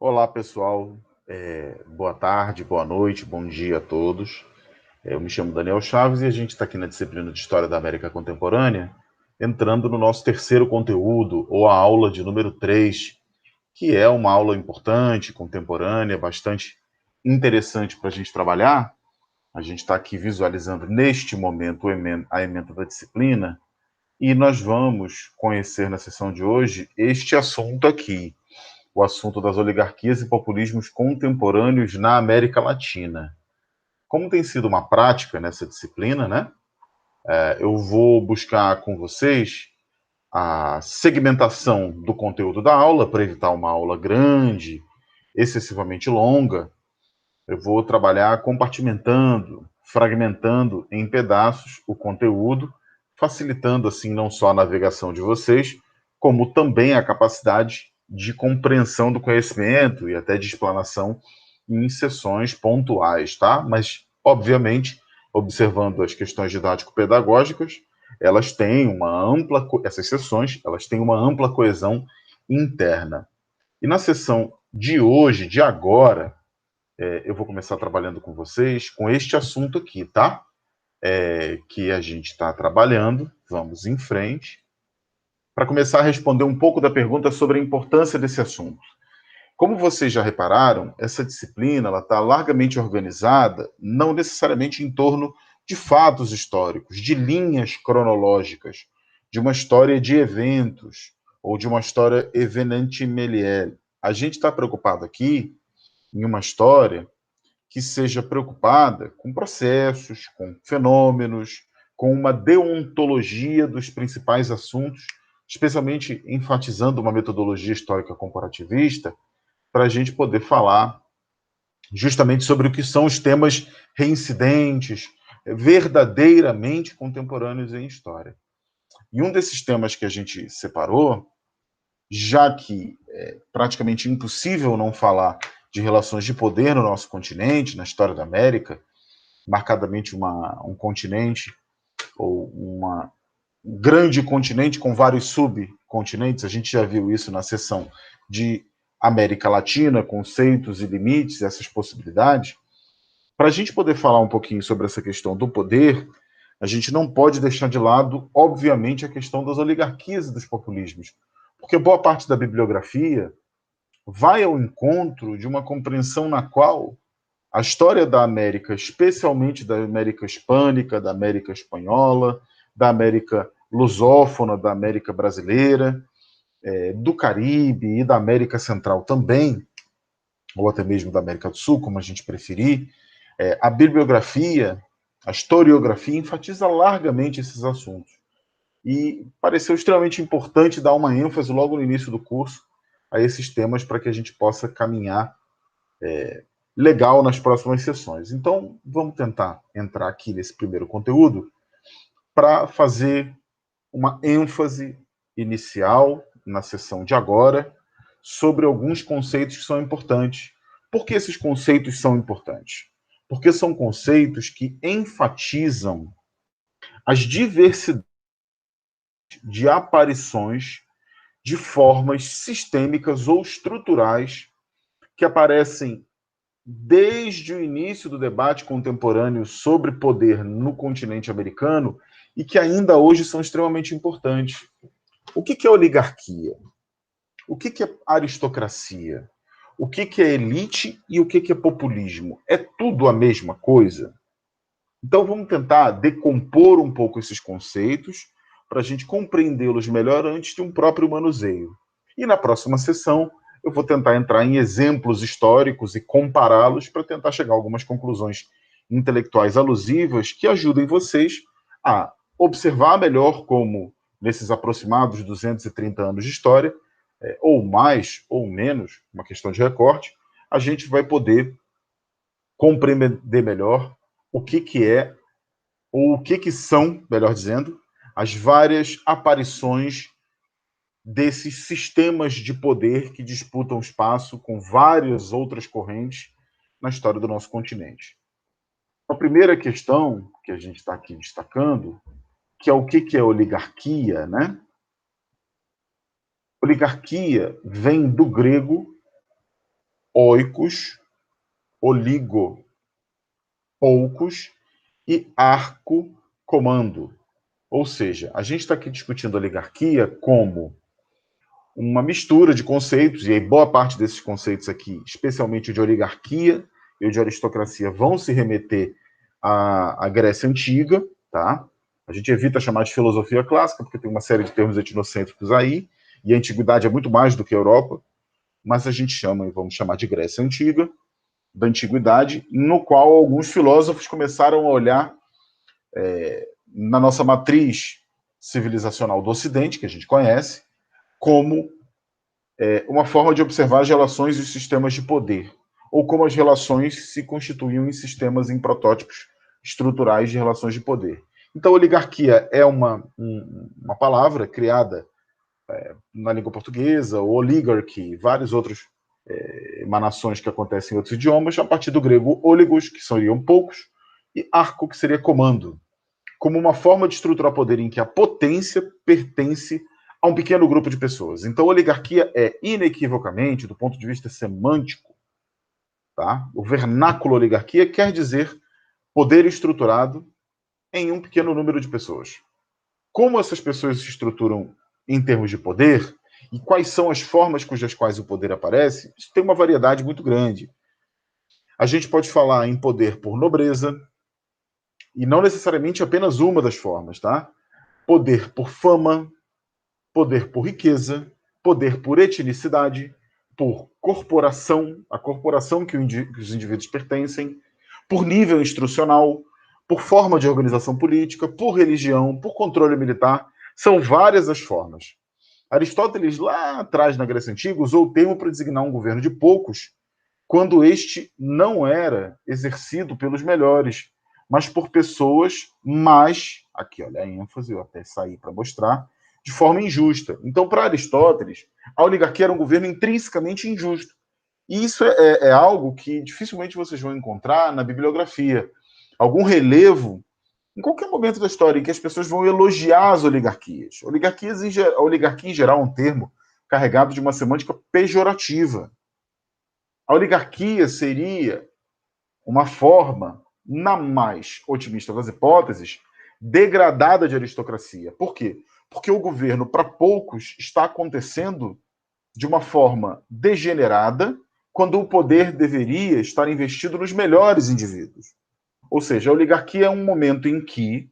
Olá, pessoal. Boa tarde, boa noite, bom dia a todos. Eu me chamo Daniel Chaves e a gente está aqui na disciplina de História da América Contemporânea, entrando no nosso terceiro conteúdo, ou a aula de número 3, que é uma aula importante, contemporânea, bastante interessante para a gente trabalhar. A gente está aqui visualizando, neste momento, a ementa da disciplina, e nós vamos conhecer na sessão de hoje este assunto aqui, o assunto das oligarquias e populismos contemporâneos na América Latina. Como tem sido uma prática nessa disciplina, né? Eu vou buscar com vocês a segmentação do conteúdo da aula, para evitar uma aula grande, excessivamente longa. Eu vou trabalhar compartimentando, fragmentando em pedaços o conteúdo, facilitando assim não só a navegação de vocês, como também a capacidade de compreensão do conhecimento e até de explanação em sessões pontuais, tá? Mas, obviamente, observando as questões didático-pedagógicas, essas sessões, elas têm uma ampla coesão interna. E na sessão de hoje, de agora, eu vou começar trabalhando com vocês com este assunto aqui, tá? Que a gente está trabalhando. Vamos em frente. Para começar a responder um pouco da pergunta sobre a importância desse assunto. Como vocês já repararam, essa disciplina está largamente organizada, não necessariamente em torno de fatos históricos, de linhas cronológicas, de uma história de eventos ou de uma história evenentimelier. A gente está preocupado aqui em uma história que seja preocupada com processos, com fenômenos, com uma deontologia dos principais assuntos, especialmente enfatizando uma metodologia histórica comparativista, para a gente poder falar justamente sobre o que são os temas reincidentes, verdadeiramente contemporâneos em história. E um desses temas que a gente separou, já que é praticamente impossível não falar de relações de poder no nosso continente, na história da América, marcadamente um continente ou um grande continente com vários subcontinentes. A gente já viu isso na seção de América Latina, conceitos e limites, essas possibilidades. Para a gente poder falar um pouquinho sobre essa questão do poder, a gente não pode deixar de lado, obviamente, a questão das oligarquias e dos populismos, porque boa parte da bibliografia vai ao encontro de uma compreensão na qual a história da América, especialmente da América hispânica, da América espanhola, da América lusófona, da América brasileira, do Caribe e da América Central também, ou até mesmo da América do Sul, como a gente preferir, a bibliografia, a historiografia enfatiza largamente esses assuntos. E pareceu extremamente importante dar uma ênfase logo no início do curso a esses temas para que a gente possa caminhar legal nas próximas sessões. Então, vamos tentar entrar aqui nesse primeiro conteúdo para fazer uma ênfase inicial na sessão de agora sobre alguns conceitos que são importantes. Por que esses conceitos são importantes? Porque são conceitos que enfatizam as diversidades de aparições de formas sistêmicas ou estruturais que aparecem desde o início do debate contemporâneo sobre poder no continente americano e que ainda hoje são extremamente importantes. O que é oligarquia? O que é aristocracia? O que é elite e o que é populismo? É tudo a mesma coisa? Então vamos tentar decompor um pouco esses conceitos para a gente compreendê-los melhor antes de um próprio manuseio. E na próxima sessão eu vou tentar entrar em exemplos históricos e compará-los para tentar chegar a algumas conclusões intelectuais alusivas que ajudem vocês a observar melhor como, nesses aproximados 230 anos de história, ou mais ou menos, uma questão de recorte, a gente vai poder compreender melhor o que é, ou o que são, melhor dizendo, as várias aparições desses sistemas de poder que disputam espaço com várias outras correntes na história do nosso continente. A primeira questão que a gente está aqui destacando, que é o que é oligarquia, né? Oligarquia vem do grego oikos, oligo, poucos e arco, comando. Ou seja, a gente está aqui discutindo a oligarquia como uma mistura de conceitos, e aí boa parte desses conceitos aqui, especialmente o de oligarquia e o de aristocracia, vão se remeter à Grécia Antiga, tá? A gente evita chamar de filosofia clássica, porque tem uma série de termos etnocêntricos aí, e a antiguidade é muito mais do que a Europa, mas a gente chama, e vamos chamar de Grécia Antiga, da antiguidade, no qual alguns filósofos começaram a olhar na nossa matriz civilizacional do Ocidente, que a gente conhece, como uma forma de observar as relações e os sistemas de poder, ou como as relações se constituíam em sistemas, em protótipos estruturais de relações de poder. Então, oligarquia é uma palavra criada na língua portuguesa, oligarchy, vários outros emanações que acontecem em outros idiomas, a partir do grego oligos, que seriam poucos, e arco, que seria comando, como uma forma de estruturar poder em que a potência pertence a um pequeno grupo de pessoas. Então, oligarquia é, inequivocamente, do ponto de vista semântico, tá? O vernáculo oligarquia quer dizer poder estruturado em um pequeno número de pessoas. Como essas pessoas se estruturam em termos de poder e quais são as formas cujas quais o poder aparece, isso tem uma variedade muito grande. A gente pode falar em poder por nobreza, e não necessariamente apenas uma das formas, tá? Poder por fama, poder por riqueza, poder por etnicidade, por corporação, a corporação que os indivíduos pertencem, por nível instrucional, por forma de organização política, por religião, por controle militar. São várias as formas. Aristóteles, lá atrás, na Grécia Antiga, usou o termo para designar um governo de poucos, quando este não era exercido pelos melhores, mas por pessoas mais, aqui olha a ênfase, eu até saí para mostrar, de forma injusta. Então, para Aristóteles, a oligarquia era um governo intrinsecamente injusto. E isso é algo que dificilmente vocês vão encontrar na bibliografia. Algum relevo, em qualquer momento da história, em que as pessoas vão elogiar as oligarquias. A oligarquia, em geral, é um termo carregado de uma semântica pejorativa. A oligarquia seria uma forma, na mais otimista das hipóteses, degradada de aristocracia. Por quê? Porque o governo, para poucos, está acontecendo de uma forma degenerada, quando o poder deveria estar investido nos melhores indivíduos. Ou seja, a oligarquia é um momento em que,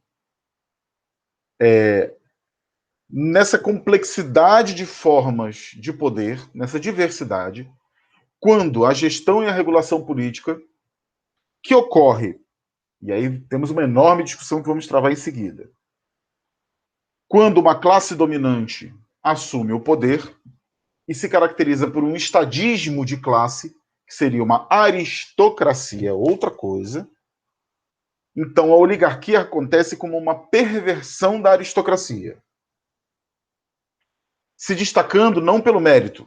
nessa complexidade de formas de poder, nessa diversidade, quando a gestão e a regulação política que ocorre, e aí temos uma enorme discussão que vamos travar em seguida, quando uma classe dominante assume o poder e se caracteriza por um estadismo de classe, que seria uma aristocracia, outra coisa, então a oligarquia acontece como uma perversão da aristocracia, se destacando não pelo mérito,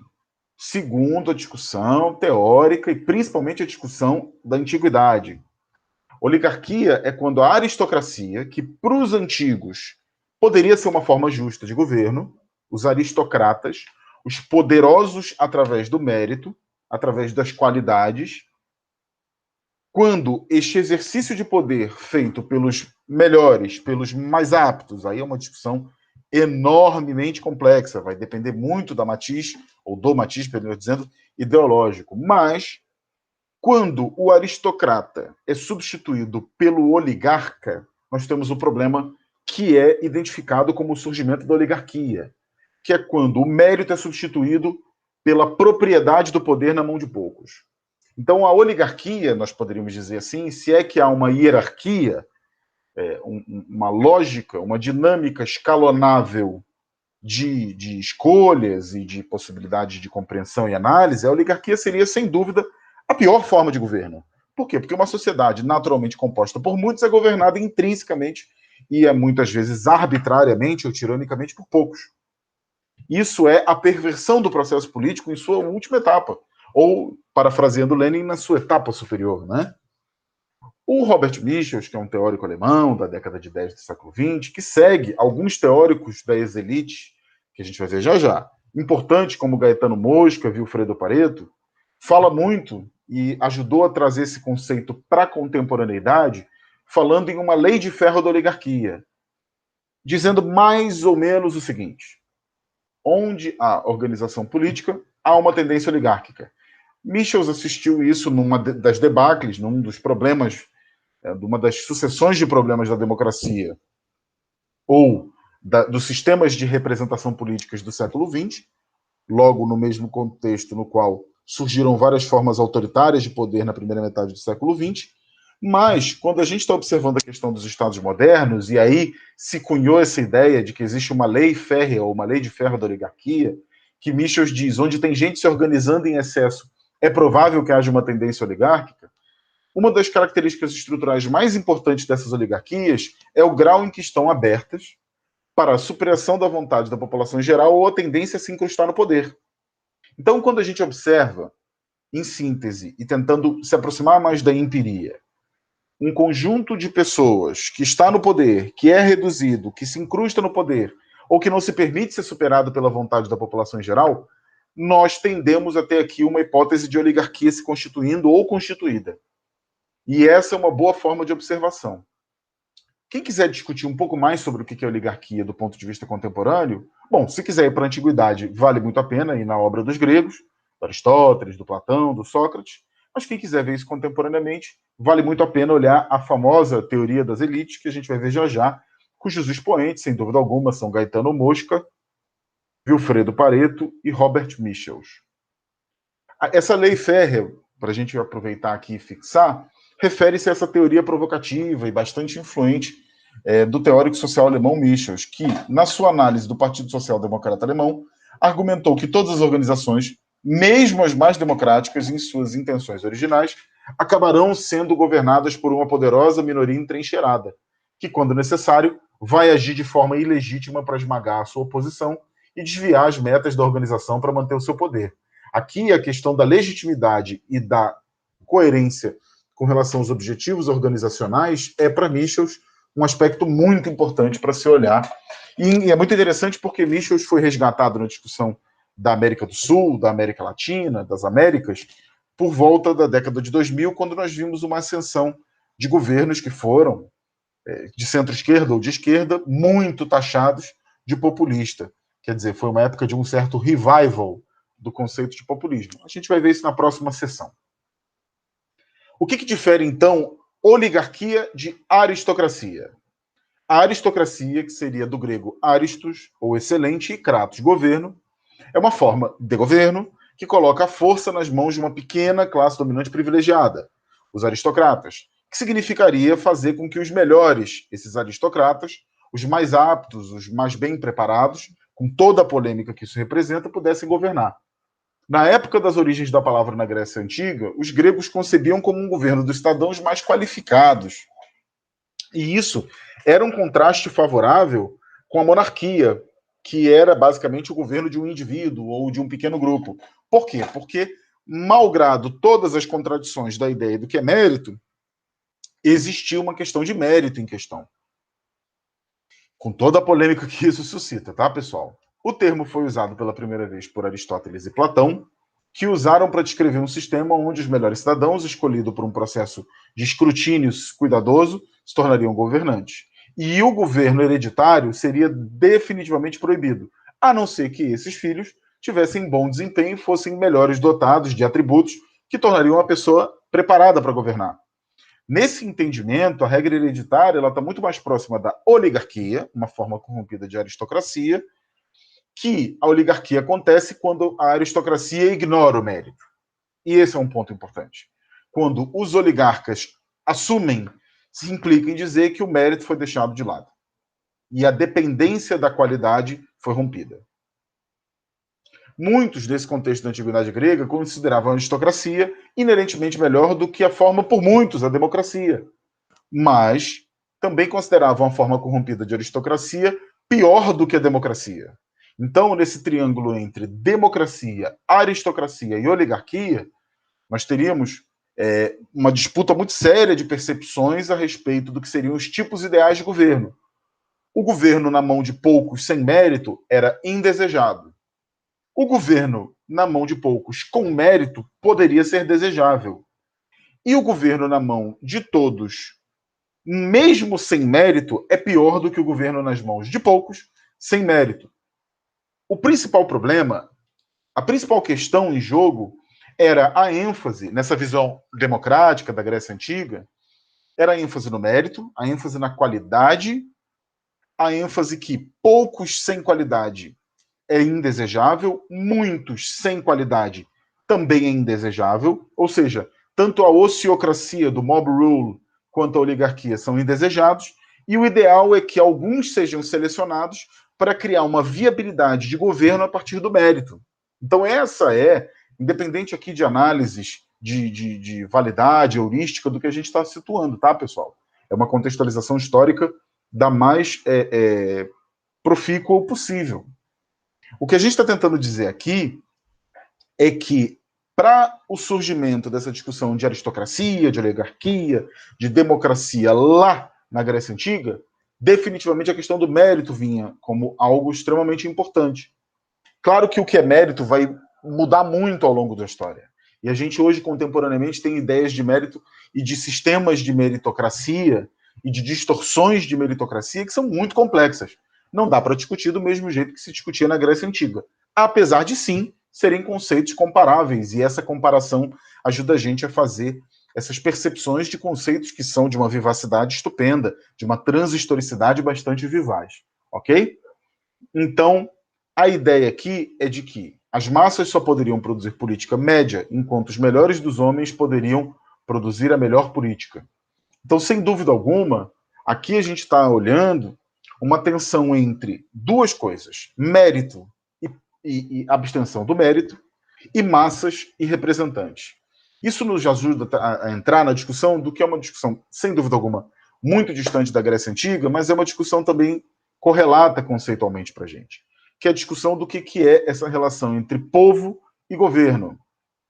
segundo a discussão teórica e principalmente a discussão da antiguidade. Oligarquia é quando a aristocracia, que para os antigos poderia ser uma forma justa de governo, os aristocratas, os poderosos através do mérito, através das qualidades, quando este exercício de poder feito pelos melhores, pelos mais aptos, aí é uma discussão enormemente complexa, vai depender muito da matiz, ou do matiz, melhor dizendo, ideológico, mas quando o aristocrata é substituído pelo oligarca, nós temos um problema que é identificado como o surgimento da oligarquia, que é quando o mérito é substituído pela propriedade do poder na mão de poucos. Então, a oligarquia, nós poderíamos dizer assim, se é que há uma hierarquia, uma lógica, uma dinâmica escalonável de escolhas e de possibilidades de compreensão e análise, a oligarquia seria, sem dúvida, a pior forma de governo. Por quê? Porque uma sociedade naturalmente composta por muitos é governada intrinsecamente e é muitas vezes arbitrariamente ou tiranicamente por poucos. Isso é a perversão do processo político em sua última etapa, ou, parafraseando Lenin, na sua etapa superior, né? O Robert Michels, que é um teórico alemão da década de 10 do século XX, que segue alguns teóricos da ex-elite, que a gente vai ver já já, importantes como Gaetano Mosca, Vilfredo Pareto, fala muito e ajudou a trazer esse conceito para a contemporaneidade, falando em uma lei de ferro da oligarquia, dizendo mais ou menos o seguinte: onde há organização política, há uma tendência oligárquica. Michels assistiu isso numa das debacles, num dos problemas, numa das sucessões de problemas da democracia ou dos sistemas de representação políticas do século XX, logo no mesmo contexto no qual surgiram várias formas autoritárias de poder na primeira metade do século XX. Mas, quando a gente está observando a questão dos Estados modernos, e aí se cunhou essa ideia de que existe uma lei férrea ou uma lei de ferro da oligarquia, que Michels diz, onde tem gente se organizando em excesso, é provável que haja uma tendência oligárquica. Uma das características estruturais mais importantes dessas oligarquias é o grau em que estão abertas para a supressão da vontade da população em geral ou a tendência a se incrustar no poder. Então, quando a gente observa, em síntese, e tentando se aproximar mais da empiria, um conjunto de pessoas que está no poder, que é reduzido, que se incrusta no poder, ou que não se permite ser superado pela vontade da população em geral, nós tendemos a ter aqui uma hipótese de oligarquia se constituindo ou constituída. E essa é uma boa forma de observação. Quem quiser discutir um pouco mais sobre o que é oligarquia do ponto de vista contemporâneo, bom, se quiser ir para a antiguidade, vale muito a pena ir na obra dos gregos, do Aristóteles, do Platão, do Sócrates, mas quem quiser ver isso contemporaneamente, vale muito a pena olhar a famosa teoria das elites, que a gente vai ver já já, cujos expoentes, sem dúvida alguma, são Gaetano Mosca, Vilfredo Pareto e Robert Michels. Essa lei férrea, para a gente aproveitar aqui e fixar, refere-se a essa teoria provocativa e bastante influente do teórico social alemão Michels, que, na sua análise do Partido Social Democrata Alemão, argumentou que todas as organizações, mesmo as mais democráticas em suas intenções originais, acabarão sendo governadas por uma poderosa minoria entrincheirada, que, quando necessário, vai agir de forma ilegítima para esmagar a sua oposição e desviar as metas da organização para manter o seu poder. Aqui a questão da legitimidade e da coerência com relação aos objetivos organizacionais é, para Michels, um aspecto muito importante para se olhar. E é muito interessante porque Michels foi resgatado na discussão da América do Sul, da América Latina, das Américas, por volta da década de 2000, quando nós vimos uma ascensão de governos que foram de centro-esquerda ou de esquerda, muito taxados de populista. Quer dizer, foi uma época de um certo revival do conceito de populismo. A gente vai ver isso na próxima sessão. O que difere, então, oligarquia de aristocracia? A aristocracia, que seria do grego aristos, ou excelente, e kratos, governo, é uma forma de governo que coloca a força nas mãos de uma pequena classe dominante privilegiada, os aristocratas, que significaria fazer com que os melhores, esses aristocratas, os mais aptos, os mais bem preparados, com toda a polêmica que isso representa, pudessem governar. Na época das origens da palavra na Grécia Antiga, os gregos concebiam como um governo dos cidadãos mais qualificados. E isso era um contraste favorável com a monarquia, que era basicamente o governo de um indivíduo ou de um pequeno grupo. Por quê? Porque, malgrado todas as contradições da ideia do que é mérito, existia uma questão de mérito em questão. Com toda a polêmica que isso suscita, tá, pessoal? O termo foi usado pela primeira vez por Aristóteles e Platão, que usaram para descrever um sistema onde os melhores cidadãos, escolhidos por um processo de escrutínio cuidadoso, se tornariam governantes. E o governo hereditário seria definitivamente proibido, a não ser que esses filhos tivessem bom desempenho e fossem melhores dotados de atributos que tornariam a pessoa preparada para governar. Nesse entendimento, a regra hereditária está muito mais próxima da oligarquia, uma forma corrompida de aristocracia, que a oligarquia acontece quando a aristocracia ignora o mérito. E esse é um ponto importante. Quando os oligarcas assumem, se implica em dizer que o mérito foi deixado de lado. E a dependência da qualidade foi rompida. Muitos, nesse contexto da antiguidade grega, consideravam a aristocracia inerentemente melhor do que a forma, por muitos, a democracia. Mas também consideravam a forma corrompida de aristocracia pior do que a democracia. Então, nesse triângulo entre democracia, aristocracia e oligarquia, nós teríamos uma disputa muito séria de percepções a respeito do que seriam os tipos ideais de governo. O governo na mão de poucos sem mérito era indesejado. O governo na mão de poucos, com mérito, poderia ser desejável. E o governo na mão de todos, mesmo sem mérito, é pior do que o governo nas mãos de poucos, sem mérito. O principal problema, a principal questão em jogo era a ênfase, nessa visão democrática da Grécia Antiga, era a ênfase no mérito, a ênfase na qualidade, a ênfase que poucos sem qualidade é indesejável, muitos sem qualidade também é indesejável, ou seja, tanto a ociocracia do mob rule quanto a oligarquia são indesejados, e o ideal é que alguns sejam selecionados para criar uma viabilidade de governo a partir do mérito. Então essa é, independente aqui de análises de validade, heurística do que a gente está situando, tá, pessoal? É uma contextualização histórica da mais profícua possível. O que a gente está tentando dizer aqui é que, para o surgimento dessa discussão de aristocracia, de oligarquia, de democracia lá na Grécia Antiga, definitivamente a questão do mérito vinha como algo extremamente importante. Claro que o que é mérito vai mudar muito ao longo da história. E a gente hoje, contemporaneamente, tem ideias de mérito e de sistemas de meritocracia e de distorções de meritocracia que são muito complexas. Não dá para discutir do mesmo jeito que se discutia na Grécia Antiga. Apesar de, sim, serem conceitos comparáveis. E essa comparação ajuda a gente a fazer essas percepções de conceitos que são de uma vivacidade estupenda, de uma transhistoricidade bastante vivaz. Ok? Então, a ideia aqui é de que as massas só poderiam produzir política média, enquanto os melhores dos homens poderiam produzir a melhor política. Então, sem dúvida alguma, aqui a gente está olhando uma tensão entre duas coisas: mérito e abstenção do mérito, e massas e representantes. Isso nos ajuda a entrar na discussão do que é uma discussão, sem dúvida alguma, muito distante da Grécia Antiga, mas é uma discussão também correlata conceitualmente para a gente, que é a discussão do que é essa relação entre povo e governo.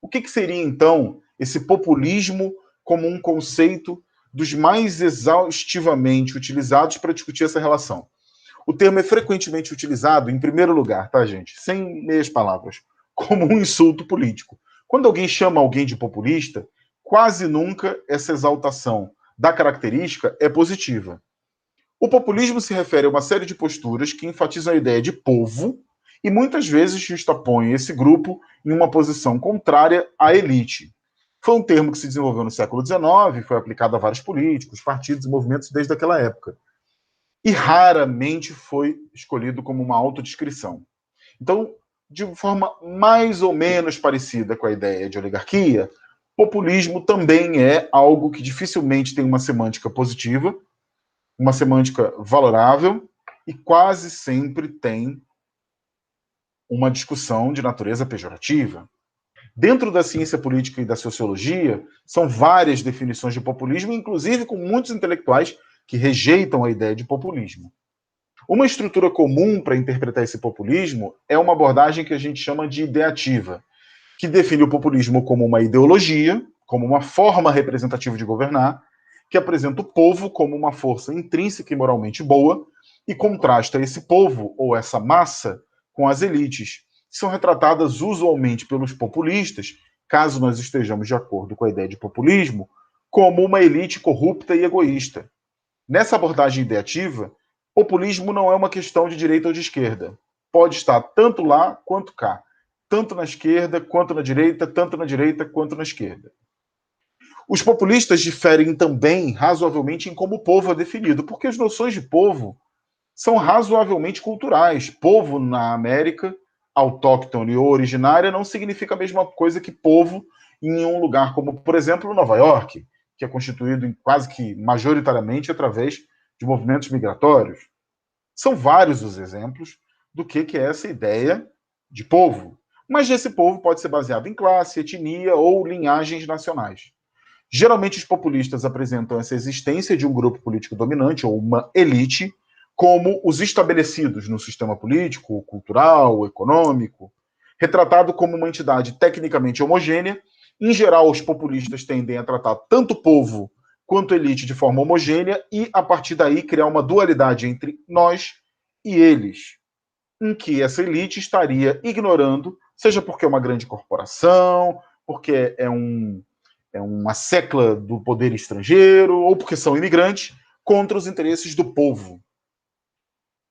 O que seria, então, esse populismo como um conceito dos mais exaustivamente utilizados para discutir essa relação? O termo é frequentemente utilizado, em primeiro lugar, tá, gente? Sem meias palavras, como um insulto político. Quando alguém chama alguém de populista, quase nunca essa exaltação da característica é positiva. O populismo se refere a uma série de posturas que enfatizam a ideia de povo e muitas vezes justapõem esse grupo em uma posição contrária à elite. Foi um termo que se desenvolveu no século XIX, foi aplicado a vários políticos, partidos e movimentos desde aquela época. E raramente foi escolhido como uma autodescrição. Então, de forma mais ou menos parecida com a ideia de oligarquia, populismo também é algo que dificilmente tem uma semântica positiva, uma semântica valorável, e quase sempre tem uma discussão de natureza pejorativa. Dentro da ciência política e da sociologia, são várias definições de populismo, inclusive com muitos intelectuais que rejeitam a ideia de populismo. Uma estrutura comum para interpretar esse populismo é uma abordagem que a gente chama de ideativa, que define o populismo como uma ideologia, como uma forma representativa de governar, que apresenta o povo como uma força intrínseca e moralmente boa e contrasta esse povo, ou essa massa, com as elites, que são retratadas usualmente pelos populistas, caso nós estejamos de acordo com a ideia de populismo, como uma elite corrupta e egoísta. Nessa abordagem ideativa, populismo não é uma questão de direita ou de esquerda. Pode estar tanto lá quanto cá. Tanto na esquerda quanto na direita, tanto na direita quanto na esquerda. Os populistas diferem também razoavelmente em como o povo é definido, porque as noções de povo são razoavelmente culturais. Povo na América, autóctone ou originária, não significa a mesma coisa que povo em um lugar como, por exemplo, Nova York, que é constituído quase que majoritariamente através de movimentos migratórios. São vários os exemplos do que é essa ideia de povo. Mas esse povo pode ser baseado em classe, etnia ou linhagens nacionais. Geralmente, os populistas apresentam essa existência de um grupo político dominante ou uma elite como os estabelecidos no sistema político, cultural, econômico, retratado como uma entidade tecnicamente homogênea. Em geral, os populistas tendem a tratar tanto o povo quanto elite de forma homogênea e, a partir daí, criar uma dualidade entre nós e eles. em que essa elite estaria ignorando, seja porque é uma grande corporação, porque é uma secla do poder estrangeiro, ou porque são imigrantes, contra os interesses do povo.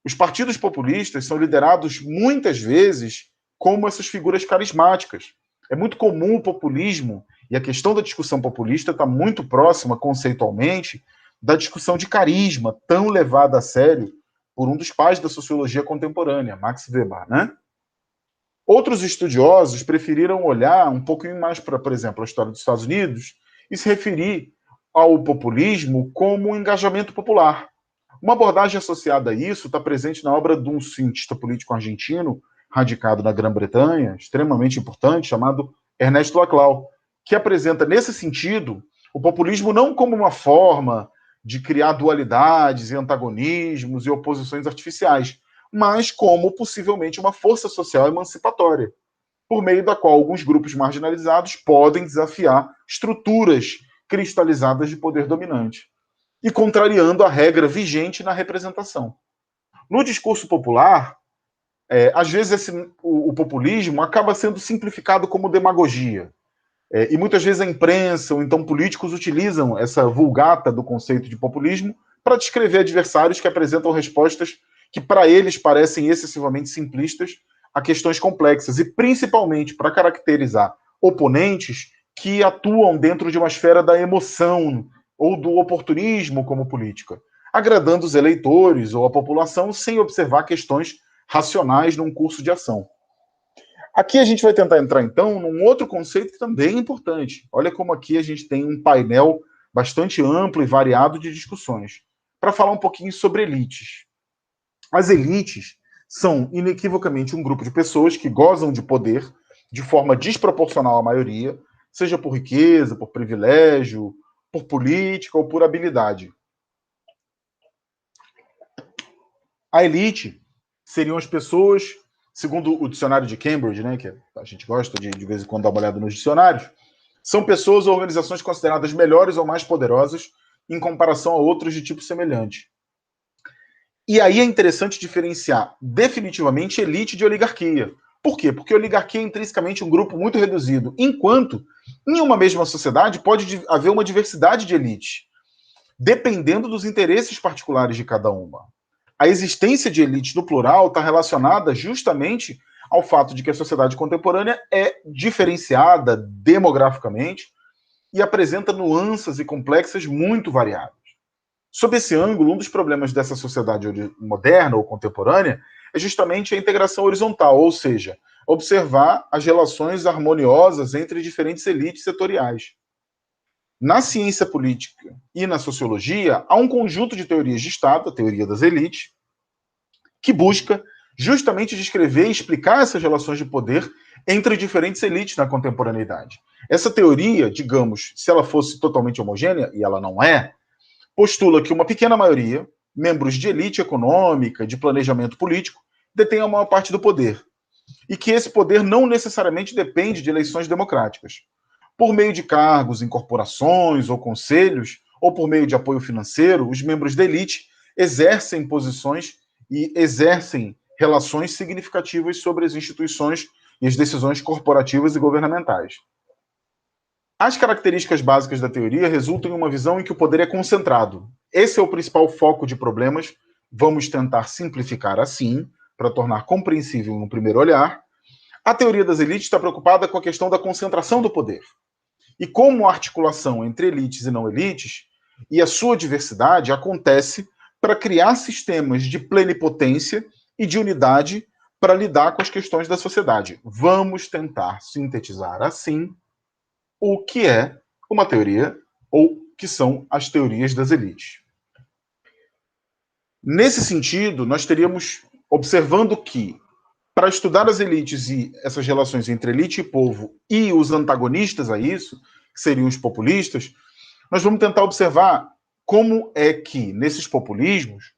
Os partidos populistas são liderados muitas vezes como essas figuras carismáticas. É muito comum o populismo, e a questão da discussão populista está muito próxima, conceitualmente, da discussão de carisma, tão levada a sério por um dos pais da sociologia contemporânea, Max Weber, né? Outros estudiosos preferiram olhar um pouquinho mais para, por exemplo, a história dos Estados Unidos e se referir ao populismo como um engajamento popular. Uma abordagem associada a isso está presente na obra de um cientista político argentino, radicado na Grã-Bretanha, extremamente importante, chamado Ernesto Laclau, que apresenta, nesse sentido, o populismo não como uma forma de criar dualidades e antagonismos e oposições artificiais, mas como possivelmente uma força social emancipatória, por meio da qual alguns grupos marginalizados podem desafiar estruturas cristalizadas de poder dominante e contrariando a regra vigente na representação. No discurso popular, às vezes o populismo acaba sendo simplificado como demagogia. E muitas vezes a imprensa, ou então políticos, utilizam essa vulgata do conceito de populismo para descrever adversários que apresentam respostas que para eles parecem excessivamente simplistas a questões complexas, e principalmente para caracterizar oponentes que atuam dentro de uma esfera da emoção ou do oportunismo como política, agradando os eleitores ou a população sem observar questões racionais num curso de ação. Aqui a gente vai tentar entrar, então, num outro conceito que também é importante. Olha como aqui a gente tem um painel bastante amplo e variado de discussões, para falar um pouquinho sobre elites. As elites são, inequivocamente, um grupo de pessoas que gozam de poder de forma desproporcional à maioria, seja por riqueza, por privilégio, por política ou por habilidade. A elite seriam as pessoas, segundo o dicionário de Cambridge, né, que a gente gosta de vez em quando dar uma olhada nos dicionários, são pessoas ou organizações consideradas melhores ou mais poderosas em comparação a outros de tipo semelhante. E aí é interessante diferenciar definitivamente elite de oligarquia. Por quê? Porque oligarquia é intrinsecamente um grupo muito reduzido, enquanto em uma mesma sociedade pode haver uma diversidade de elites, dependendo dos interesses particulares de cada uma. A existência de elites no plural está relacionada justamente ao fato de que a sociedade contemporânea é diferenciada demograficamente e apresenta nuances e complexas muito variadas. Sob esse ângulo, um dos problemas dessa sociedade moderna ou contemporânea é justamente a integração horizontal, ou seja, observar as relações harmoniosas entre diferentes elites setoriais. Na ciência política e na sociologia, há um conjunto de teorias de Estado, a teoria das elites, que busca justamente descrever e explicar essas relações de poder entre diferentes elites na contemporaneidade. Essa teoria, digamos, se ela fosse totalmente homogênea, e ela não é, postula que uma pequena maioria, membros de elite econômica, de planejamento político, detém a maior parte do poder. E que esse poder não necessariamente depende de eleições democráticas. Por meio de cargos em corporações ou conselhos, ou por meio de apoio financeiro, os membros da elite exercem posições e exercem relações significativas sobre as instituições e as decisões corporativas e governamentais. As características básicas da teoria resultam em uma visão em que o poder é concentrado. Esse é o principal foco de problemas. Vamos tentar simplificar assim, para tornar compreensível no primeiro olhar. A teoria das elites está preocupada com a questão da concentração do poder. E como a articulação entre elites e não elites, e a sua diversidade, acontece para criar sistemas de plenipotência e de unidade para lidar com as questões da sociedade. Vamos tentar sintetizar assim o que é uma teoria ou que são as teorias das elites. Nesse sentido, nós teríamos, observando que, para estudar as elites e essas relações entre elite e povo e os antagonistas a isso, que seriam os populistas, nós vamos tentar observar como é que, nesses populismos,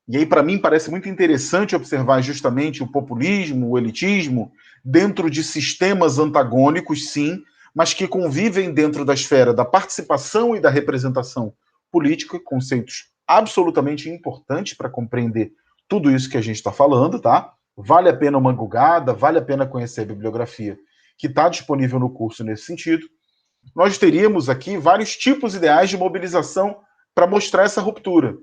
e aí para mim parece muito interessante observar justamente o populismo, o elitismo, dentro de sistemas antagônicos, sim, mas que convivem dentro da esfera da participação e da representação política, conceitos absolutamente importantes para compreender tudo isso que a gente está falando, tá? Vale a pena uma gugada, vale a pena conhecer a bibliografia que está disponível no curso nesse sentido. Nós teríamos aqui vários tipos ideais de mobilização para mostrar essa ruptura.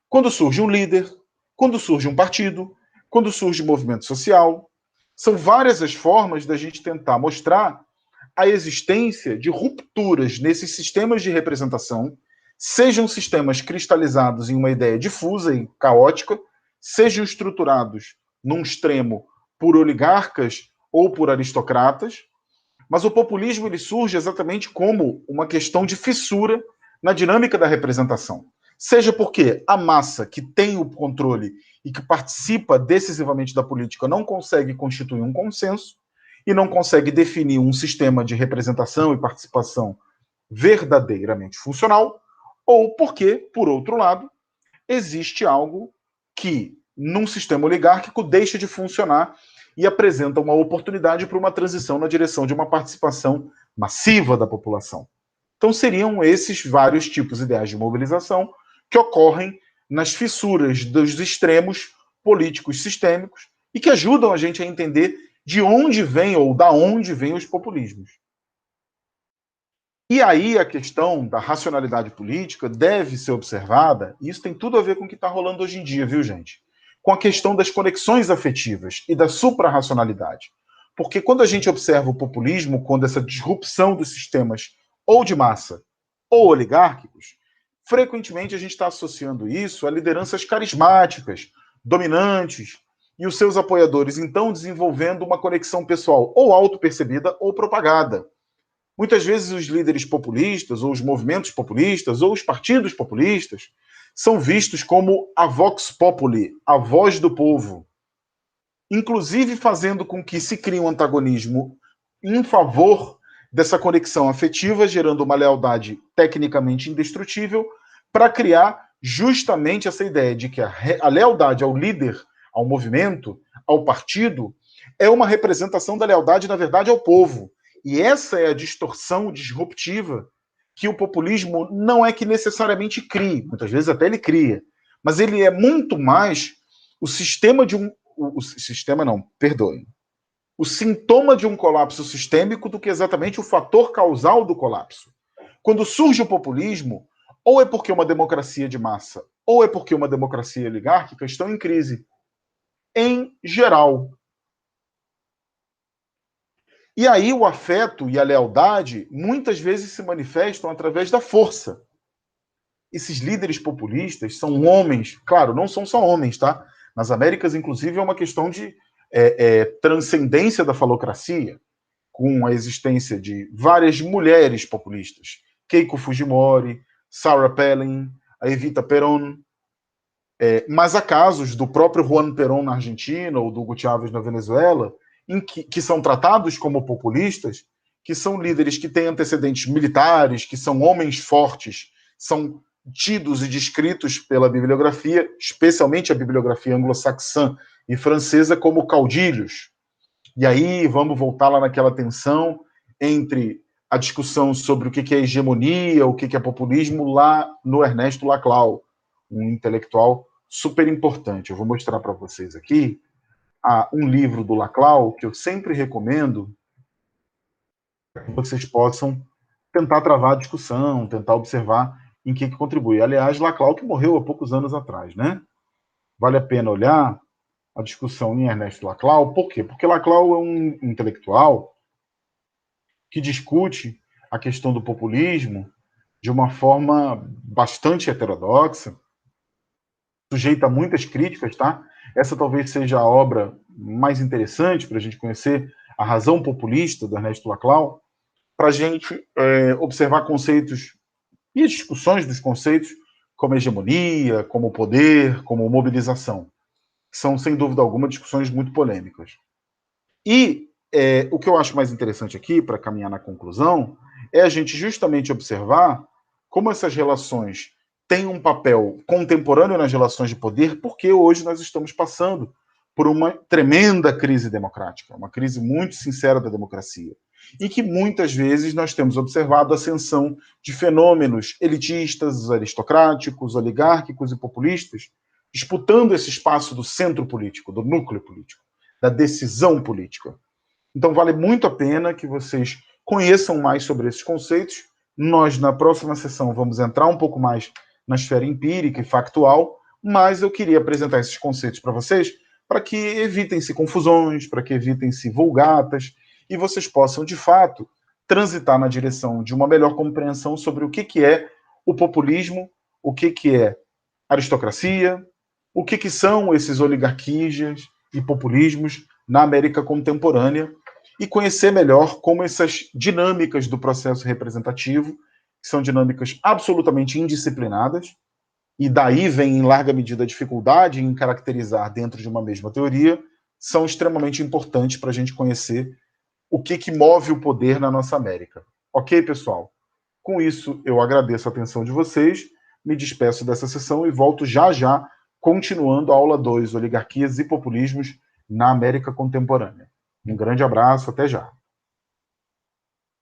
Quando surge um líder, quando surge um partido, quando surge um movimento social, são várias as formas da gente tentar mostrar a existência de rupturas nesses sistemas de representação, sejam sistemas cristalizados em uma ideia difusa e caótica, sejam estruturados num extremo por oligarcas ou por aristocratas, mas o populismo ele surge exatamente como uma questão de fissura na dinâmica da representação. Seja porque a massa que tem o controle e que participa decisivamente da política não consegue constituir um consenso e não consegue definir um sistema de representação e participação verdadeiramente funcional, ou porque, por outro lado, existe algo que, num sistema oligárquico, deixa de funcionar e apresenta uma oportunidade para uma transição na direção de uma participação massiva da população. Então, seriam esses vários tipos ideais de mobilização que ocorrem nas fissuras dos extremos políticos sistêmicos e que ajudam a gente a entender de onde vem ou da onde vêm os populismos. E aí a questão da racionalidade política deve ser observada, e isso tem tudo a ver com o que está rolando hoje em dia, viu, gente? Com a questão das conexões afetivas e da suprarracionalidade. Porque quando a gente observa o populismo, quando essa disrupção dos sistemas ou de massa ou oligárquicos, frequentemente a gente está associando isso a lideranças carismáticas, dominantes, e os seus apoiadores, então, desenvolvendo uma conexão pessoal ou autopercebida ou propagada. Muitas vezes os líderes populistas, ou os movimentos populistas, ou os partidos populistas, são vistos como a vox populi, a voz do povo, inclusive fazendo com que se crie um antagonismo em favor dessa conexão afetiva, gerando uma lealdade tecnicamente indestrutível, para criar justamente essa ideia de que a lealdade ao líder, ao movimento, ao partido, é uma representação da lealdade, na verdade, ao povo. E essa é a distorção disruptiva que o populismo não é que necessariamente crie, muitas vezes até ele cria, mas ele é muito mais o sistema de um... O sistema não, perdoem. O sintoma de um colapso sistêmico do que exatamente o fator causal do colapso. Quando surge o populismo, ou é porque uma democracia de massa, ou é porque uma democracia oligárquica estão em crise. Em geral. E aí o afeto e a lealdade muitas vezes se manifestam através da força. Esses líderes populistas são homens, claro, não são só homens, tá? Nas Américas, inclusive, é uma questão de transcendência da falocracia, com a existência de várias mulheres populistas. Keiko Fujimori, Sarah Palin, a Evita Perón. Mas há casos do próprio Juan Perón na Argentina ou do Hugo Chávez na Venezuela, em que são tratados como populistas, que são líderes que têm antecedentes militares, que são homens fortes, são tidos e descritos pela bibliografia, especialmente a bibliografia anglo-saxã e francesa, como caudilhos. E aí vamos voltar lá naquela tensão entre a discussão sobre o que é hegemonia, o que é populismo, lá no Ernesto Laclau, um intelectual super importante. Eu vou mostrar para vocês aqui um livro do Laclau, que eu sempre recomendo para que vocês possam tentar travar a discussão, tentar observar em que contribui. Aliás, Laclau que morreu há poucos anos atrás, né? Vale a pena olhar a discussão em Ernesto Laclau. Por quê? Porque Laclau é um intelectual que discute a questão do populismo de uma forma bastante heterodoxa, sujeita a muitas críticas, tá? Essa talvez seja a obra mais interessante para a gente conhecer a razão populista do Ernesto Laclau, para a gente observar conceitos e as discussões dos conceitos como hegemonia, como poder, como mobilização. São, sem dúvida alguma, discussões muito polêmicas. E o que eu acho mais interessante aqui, para caminhar na conclusão, é a gente justamente observar como essas relações têm um papel contemporâneo nas relações de poder, porque hoje nós estamos passando por uma tremenda crise democrática, uma crise muito sincera da democracia, e que muitas vezes nós temos observado a ascensão de fenômenos elitistas, aristocráticos, oligárquicos e populistas, disputando esse espaço do centro político, do núcleo político, da decisão política. Então, vale muito a pena que vocês conheçam mais sobre esses conceitos. Nós, na próxima sessão, vamos entrar um pouco mais na esfera empírica e factual, mas eu queria apresentar esses conceitos para vocês para que evitem-se confusões, para que evitem-se vulgatas, e vocês possam, de fato, transitar na direção de uma melhor compreensão sobre o que é o populismo, o que é aristocracia, o que são esses oligarquias e populismos na América contemporânea, e conhecer melhor como essas dinâmicas do processo representativo, que são dinâmicas absolutamente indisciplinadas, e daí vem em larga medida a dificuldade em caracterizar dentro de uma mesma teoria, são extremamente importantes para a gente conhecer o que move o poder na nossa América. Ok, pessoal? Com isso, eu agradeço a atenção de vocês, me despeço dessa sessão e volto já já, continuando a aula 2, Oligarquias e Populismos na América Contemporânea. Um grande abraço, até já.